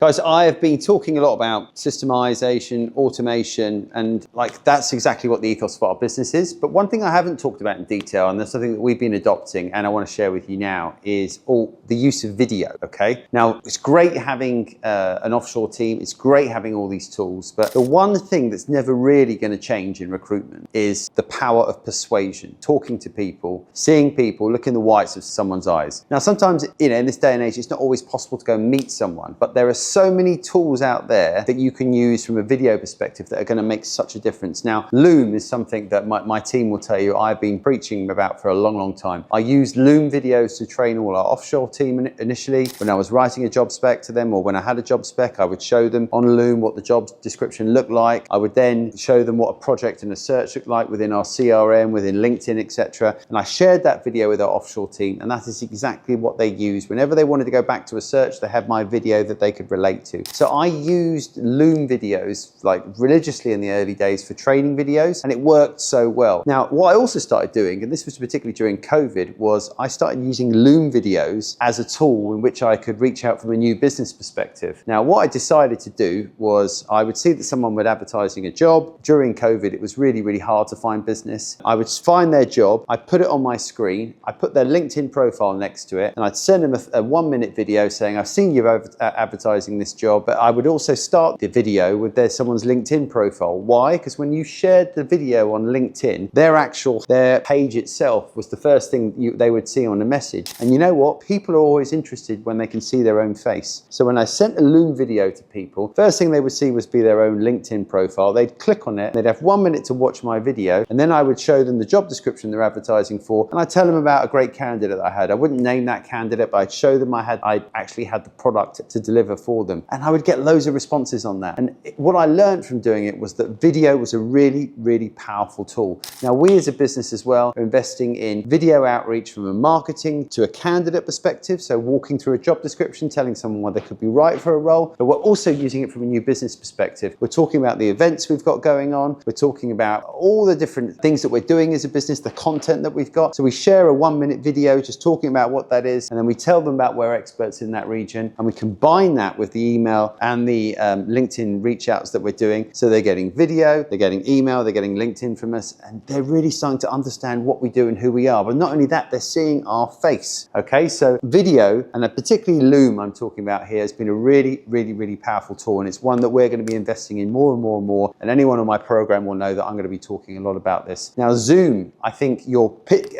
Guys, I have been talking a lot about systemization, automation, and that's exactly what the ethos of our business is. But one thing I haven't talked about in detail, and that's something that we've been adopting and I want to share with you now, is the use of video, okay? Now, it's great having an offshore team. It's great having all these tools, but the one thing that's never really going to change in recruitment is the power of persuasion, talking to people, seeing people, look in the whites of someone's eyes. Now, sometimes, in this day and age, it's not always possible to go and meet someone, but there are so many tools out there that you can use from a video perspective that are going to make such a difference. Now, Loom is something that my team will tell you I've been preaching about for a long, long time. I used Loom videos to train all our offshore team initially. When I was writing a job spec to them, or when I had a job spec, I would show them on Loom what the job description looked like. I would then show them what a project and a search looked like within our CRM, within LinkedIn, etc. And I shared that video with our offshore team, and that is exactly what they used. Whenever they wanted to go back to a search, they had my video that they could relate to. So I used Loom videos religiously in the early days for training videos, and it worked so well. Now, what I also started doing, and this was particularly during COVID, was I started using Loom videos as a tool in which I could reach out from a new business perspective. Now, what I decided to do was I would see that someone was advertising a job. During COVID, it was really, really hard to find business. I would find their job, I'd put it on my screen, I put their LinkedIn profile next to it, and I'd send them a 1-minute video saying, I've seen you advertising this job, but I would also start the video with someone's LinkedIn profile. Why? Because when you shared the video on LinkedIn, their page itself was the first thing they would see on a message. And you know what? People are always interested when they can see their own face. So when I sent a Loom video to people, first thing they would see was their own LinkedIn profile. They'd click on it, they'd have 1 minute to watch my video, and then I would show them the job description they're advertising for, and I'd tell them about a great candidate that I had. I wouldn't name that candidate, but I'd show them I actually had the product to deliver for them. And I would get loads of responses on that. And what I learned from doing it was that video was a really, really powerful tool. Now, we as a business as well are investing in video outreach from a marketing to a candidate perspective. So walking through a job description, telling someone why they could be right for a role, but we're also using it from a new business perspective. We're talking about the events we've got going on. We're talking about all the different things that we're doing as a business, the content that we've got. So we share a 1-minute video just talking about what that is, and then we tell them about we're experts in that region, and we combine that with the email and the LinkedIn reach outs that we're doing. So they're getting video, they're getting email, they're getting LinkedIn from us, and they're really starting to understand what we do and who we are. But not only that, they're seeing our face. Okay, so video, and particularly Loom I'm talking about here, has been a really, really, really powerful tool, and it's one that we're going to be investing in more and more and more. And anyone on my program will know that I'm going to be talking a lot about this. Now, Zoom, I think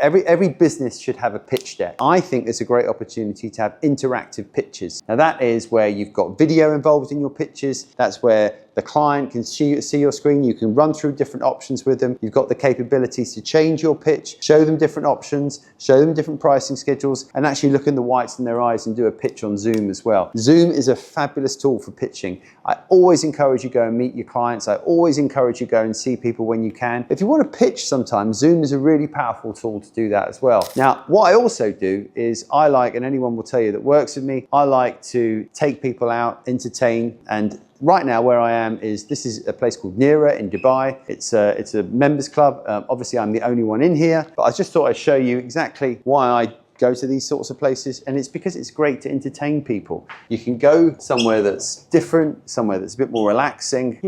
every business should have a pitch deck. I think there's a great opportunity to have interactive pitches. Now, that is where you've got video involved in your pitches. That's where the client can see your screen. You can run through different options with them. You've got the capabilities to change your pitch, show them different options, show them different pricing schedules, and actually look in the whites in their eyes and do a pitch on Zoom as well. Zoom is a fabulous tool for pitching. I always encourage you to go and meet your clients. I always encourage you to go and see people when you can. If you want to pitch sometimes, Zoom is a really powerful tool to do that as well. Now, what I also do is and anyone will tell you that works with me, I like to take people out, entertain, and right now where I am this is a place called Nira in Dubai. It's a members club. Obviously I'm the only one in here, but I just thought I'd show you exactly why I go to these sorts of places, and it's because it's great to entertain people. You can go somewhere that's different, somewhere that's a bit more relaxing.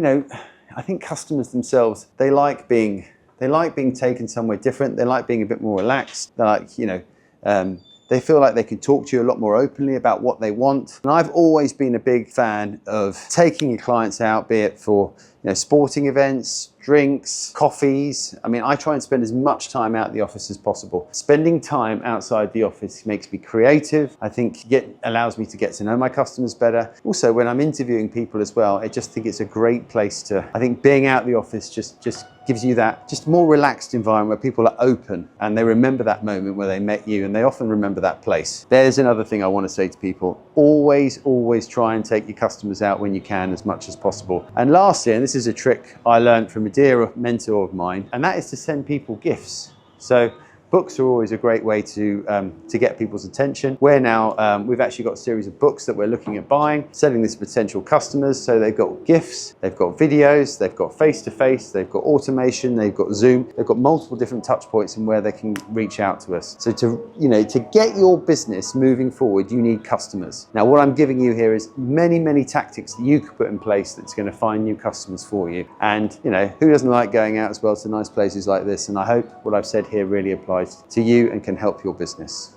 I think customers themselves, they like being taken somewhere different. They like being a bit more relaxed. They like, they feel like they can talk to you a lot more openly about what they want. And I've always been a big fan of taking your clients out, be it for sporting events, drinks, coffees. I mean, I try and spend as much time out of the office as possible. Spending time outside the office makes me creative. I think allows me to get to know my customers better. Also, when I'm interviewing people as well, I just think it's a great place I think being out of the office just gives you that just more relaxed environment where people are open and they remember that moment where they met you, and they often remember that place. There's another thing I want to say to people. Always, always try and take your customers out when you can as much as possible. And lastly, and this is a trick I learned from a dear mentor of mine, and that is to send people gifts. So Books are always a great way to get people's attention. We're now, we've actually got a series of books that we're looking at buying, selling this to potential customers. So they've got gifts, they've got videos, they've got face-to-face, they've got automation, they've got Zoom, they've got multiple different touch points and where they can reach out to us. So to get your business moving forward, you need customers. Now, what I'm giving you here is many tactics that you could put in place that's going to find new customers for you. And who doesn't like going out as well to nice places like this? And I hope what I've said here really applies to you and can help your business.